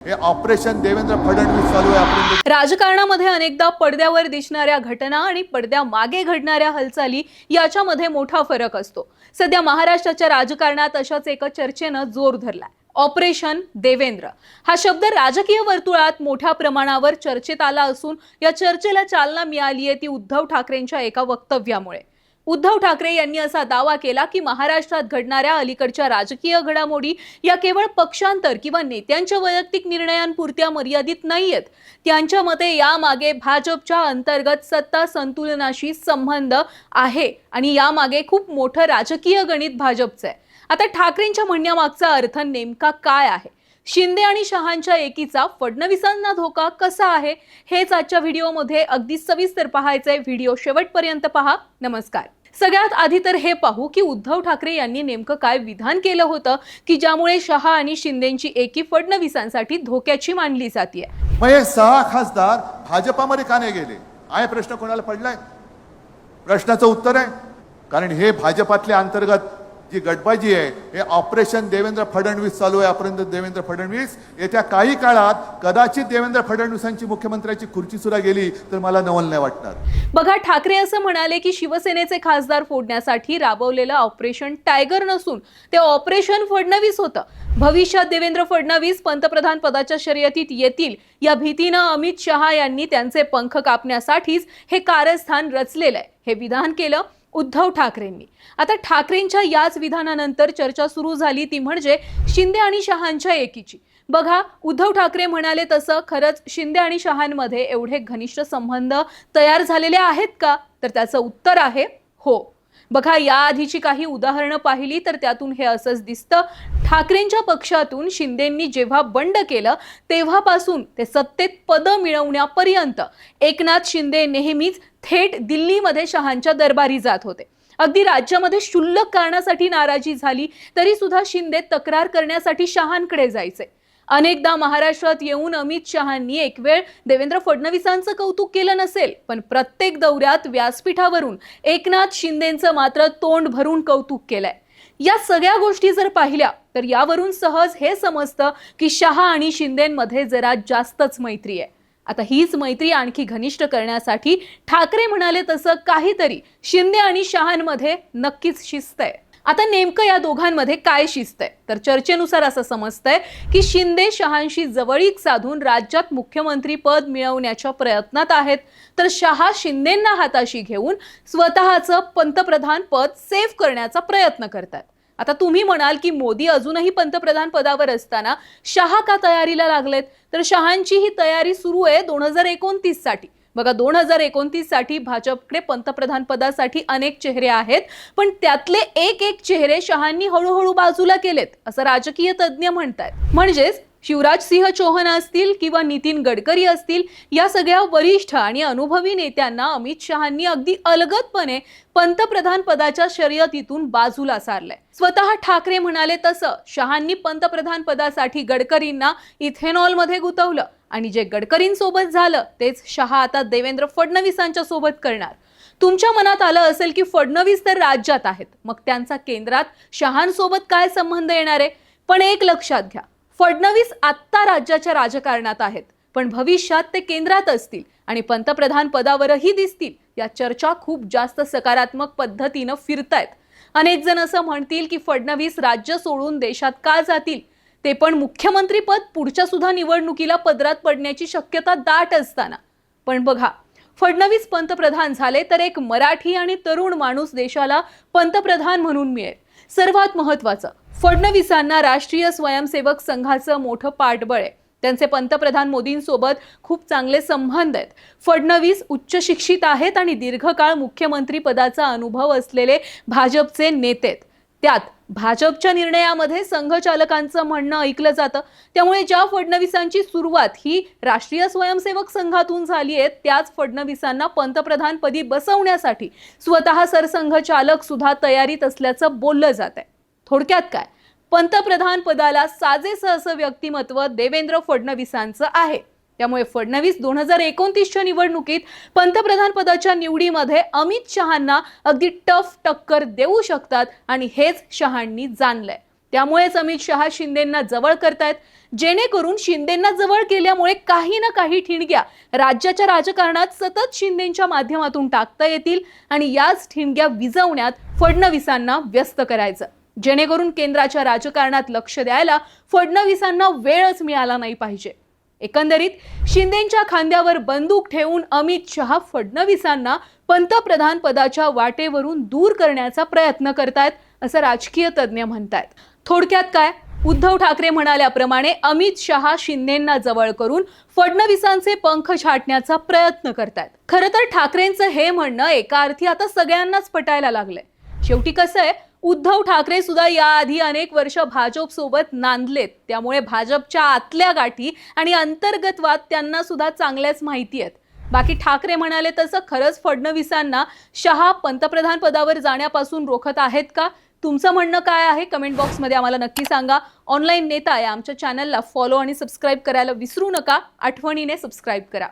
हे ऑपरेशन देवेंद्र फडणवीस चालू आहे. आपण राजकारणामध्ये अनेकदा पडद्यावर दिसणाऱ्या घटना आणि पडद्यामागे घडणाऱ्या हालचाली याच्यामध्ये मोठा फरक असतो. सध्या महाराष्ट्राच्या राजकारणात अशाच एका चर्चेनं जोर धरलाय. ऑपरेशन देवेंद्र हा शब्द राजकीय वर्तुळात मोठ्या प्रमाणावर चर्चेत आला असून या चर्चेला चालना मिळाली आहे ती उद्धव ठाकरेंच्या एका वक्तव्यामुळे. उद्धव ठाकरे यांनी असा दावा केला की महाराष्ट्रात घडणाऱ्या अलीकडच्या राजकीय घडामोडी या केवळ पक्षांतर किंवा नेत्यांच्या वैयक्तिक निर्णयांपुरत्या मर्यादित नाहीयेत. त्यांच्या मते यामागे भाजपच्या अंतर्गत सत्ता संतुलनाशी संबंध आहे आणि यामागे खूप मोठं राजकीय गणित भाजपचं आहे. आता ठाकरेंच्या म्हणण्यामागचा अर्थ नेमका काय आहे? शिंदे आणि शहांच्या एकीचा फडणवीसांना धोका कसा आहे हेच आजच्या व्हिडिओमध्ये अगदी सविस्तर पाहायचंय. व्हिडिओ शेवटपर्यंत पहा. नमस्कार. सगळ्यात आधी तर हे पाहू की उद्धव ठाकरे यांनी नेमकं काय विधान केलं होतं की ज्यामुळे शहा आणि शिंदेची एकी फडणवीसांसाठी धोक्याची मानली जाते. मग हे 6 खासदार भाजपामध्ये का नाही गेले? आहे प्रश्न कोणाला पडलाय? प्रश्नाचं उत्तर आहे कारण हे भाजपातल्या अंतर्गत जी गटबाजी आहे हे ऑपरेशन देवेंद्र फडणवीस चालू आहे. आपण देवेंद्र फडणवीस येत्या काही काळात कदाचित देवेंद्र फडणवीसांची मुख्यमंत्र्याची खुर्ची सुद्धा गेली तर मला नवल नाही वाटणार. बघा, ठाकरे असं म्हणाले की शिवसेनेचे खासदार फोडण्यासाठी राबवलेलं ऑपरेशन टायगर नसून ते ऑपरेशन फडणवीस होतं. भविष्यात देवेंद्र फडणवीस पंतप्रधान पदाच्या शर्यतीत येतील या भीतीनं अमित शहा यांनी त्यांचे पंख कापण्यासाठीच हे कारस्थान रचलेलं आहे. हे विधान केलं उद्धव ठाकरेंनी. आता ठाकरेंच्या याच विधानानंतर चर्चा सुरू झाली ती म्हणजे शिंदे आणि शहांच्या एकीची. बघा, उद्धव ठाकरे म्हणाले तसं खरंच शिंदे आणि शहांमध्ये एवढे घनिष्ठ संबंध तयार झालेले आहेत का? तर त्याचं उत्तर आहे हो. बघा, याआधीची काही उदाहरणं पाहिली तर त्यातून हे असंच दिसतं. ठाकरेंच्या पक्षातून शिंदेंनी जेव्हा बंड केलं तेव्हापासून ते सत्तेत पद मिळवण्यापर्यंत एकनाथ शिंदे नेहमीच थेट दिल्लीमध्ये शहांच्या दरबारी जात होते. अगदी राज्यामध्ये क्षुल्लक कारणासाठी नाराजी झाली तरी सुद्धा शिंदे तक्रार करण्यासाठी शहांकडे जायचे. अनेकदा महाराष्ट्रात येऊन अमित शहांनी एक वेळ देवेंद्र फडणवीसांचं कौतुक केलं नसेल पण प्रत्येक दौऱ्यात व्यासपीठावरून एकनाथ शिंदेंचं मात्र तोंड भरून कौतुक केलंय. या सगळ्या गोष्टी जर पाहिल्या तर यावरून सहज हे समजतं की शहा आणि शिंदेंमध्ये जरा जास्तच मैत्री आहे. आता हीच मैत्री आणखी घनिष्ठ करण्यासाठी ठाकरे म्हणाले तसं काहीतरी शिंदे आणि शहांमध्ये नक्कीच शिस्त आहे. आता नेमकं या दोघांमध्ये काय शिस्त आहे? तर चर्चेनुसार असं समजतंय की शिंदे शहांशी जवळीक साधून राज्यात मुख्यमंत्री पद मिळवण्याच्या प्रयत्नात आहेत तर शहा शिंदेंना हाताशी घेऊन स्वतःचं पंतप्रधान पद सेव्ह करण्याचा प्रयत्न करतात. आता तुम्ही म्हणाल की मोदी अजूनही पंतप्रधान पदावर असताना शहा का तयारीला लागलेत? तर शहांची ही तयारी सुरू आहे 2029 साठी. बघा, 2029 साठी भाजपकडे पंतप्रधान पदासाठी अनेक चेहरे आहेत पण त्यातले एक एक चेहरे शहांनी हळूहळू बाजूला केलेत असं राजकीय तज्ज्ञ म्हणतात. म्हणजेच शिवराज सिंह चौहान असतील किंवा नितीन गडकरी असतील या सगळ्या वरिष्ठ आणि अनुभवी नेत्यांना अमित शहांनी अगदी अलगदपणे पंतप्रधान पदाच्या शर्यतीतून बाजूला सारलंय. स्वतः ठाकरे म्हणाले तसं शहांनी पंतप्रधान पदासाठी गडकरींना इथेनॉल मध्ये गुंतवलं आणि जे गडकरींसोबत झालं तेच शहा आता देवेंद्र फडणवीसांच्या सोबत करणार. तुमच्या मनात आलं असेल की फडणवीस तर राज्यात आहेत मग त्यांचा केंद्रात शहांसोबत काय संबंध येणार आहे? पण एक लक्षात घ्या, फडणवीस आत्ता राज्याच्या राजकारणात आहेत पण भविष्यात ते केंद्रात असतील आणि पंतप्रधान पदावरही दिसतील. या चर्चा खूप जास्त सकारात्मक पद्धतीनं फिरतायत. अनेक जण असं म्हणतील की फडणवीस राज्य सोडून देशात का जातील? ते पण मुख्यमंत्री पद पुढच्या सुद्धा निवडणुकीला पदरात पडण्याची शक्यता दाट असताना. पण बघा, फडणवीस पंतप्रधान झाले तर एक मराठी आणि तरुण माणूस देशाला पंतप्रधान म्हणून मिळेल. सर्वात महत्त्वाचं, फडणवीसांना राष्ट्रीय स्वयंसेवक संघाचं मोठं पाठबळ आहे. त्यांचे पंतप्रधान मोदींसोबत खूप चांगले संबंध आहेत. फडणवीस उच्च शिक्षित आहेत आणि दीर्घकाळ मुख्यमंत्री पदाचा अनुभव असलेले भाजपचे नेते आहेत. त्यात भाजपच्या निर्णयामध्ये संघचालकांचं म्हणणं ऐकलं जातं. त्यामुळे ज्या फडणवीसांची सुरुवात ही राष्ट्रीय स्वयंसेवक संघातून झाली आहे त्याच फडणवीसांना पंतप्रधान पदी बसवण्यासाठी स्वतः सरसंघचालक सुद्धा तयारीत असल्याचं बोललं जात आहे. थोडक्यात काय, पंतप्रधान पदाला साजेसं असं व्यक्तिमत्व देवेंद्र फडणवीसांचं आहे. त्यामुळे फडणवीस 2029च्या निवडणुकीत पंतप्रधान पदाच्या निवडीमध्ये अमित शहांना अगदी टफ टक्कर देऊ शकतात आणि हेच शहांनी जाणलंय. त्यामुळेच अमित शहा शिंदेंना जवळ करतायत, जेणेकरून शिंदेंना जवळ केल्यामुळे काही ना काही ठिणग्या राज्याच्या राजकारणात सतत शिंदेंच्या माध्यमातून टाकता येतील आणि याच ठिणग्या विझवण्यात फडणवीसांना व्यस्त करायचं, जेणेकरून केंद्राच्या राजकारणात लक्ष द्यायला फडणवीसांना वेळच मिळाला नाही पाहिजे. एकंदरीत शिंदेंच्या खांद्यावर बंदूक ठेवून अमित शहा फडणवीसांना पंतप्रधान पदाच्या वाटेवरून दूर करण्याचा प्रयत्न करतायत, असं राजकीय तज्ज्ञ म्हणतायत. थोडक्यात काय, उद्धव ठाकरे म्हणाल्याप्रमाणे अमित शहा शिंदेंना जवळ करून फडणवीसांचे पंख छाटण्याचा प्रयत्न करतायत. खरं तर ठाकरेंचं हे म्हणणं एका अर्थी आता सगळ्यांनाच पटायला लागलंय. शेवटी कसं आहे, उद्धव ठाकरे सुद्धा याआधी अनेक वर्ष भाजप सोबत नांदलेत, त्यामुळे भाजपच्या आतल्या गाठी आणि अंतर्गत वाद त्यांना सुद्धा चांगल्याच माहिती आहेत. बाकी ठाकरे म्हणाले तसं खरंच फडणवीसांना शहा पंतप्रधान पदावर जाण्यापासून रोखत आहेत का? तुमचं म्हणणं काय आहे कमेंट बॉक्समध्ये आम्हाला नक्की सांगा. ऑनलाईन नेता या आमच्या चॅनलला फॉलो आणि सबस्क्राईब करायला विसरू नका. आठवणीने सबस्क्राईब करा.